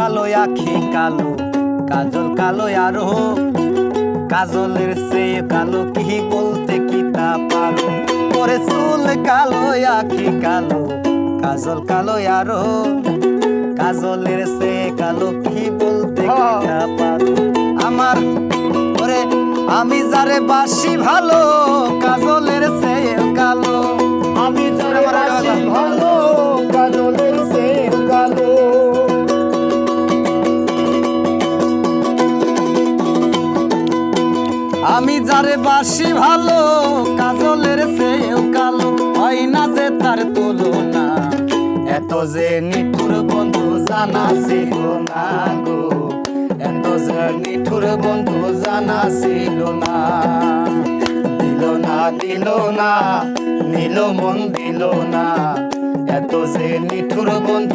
কালো আখি কালো কাজল কালো আরো কাজলের চেয়ে কালো কি বলতে কি তা পারো ওরে চুল কালো আখি কালো কাজল কালো আরো কাজলের চেয়ে কালো কি বলতে কি তা পারো আমার ওরে আমি যারে বাসি ভালো কাজলের চেয়ে কালো আমি যারে বাসি ভালো কাজলের চেয়ে কালো আমি যারে বাসি ভালো কাজলের চেয়েও কালো হয় না যে তার তুলনা এত যে নিঠুর বন্ধু জানা ছিল না গো এত যে নিঠুর বন্ধু জানা ছিল না দিল না দিল না নীল মন দিল না এত যে নিঠুর বন্ধু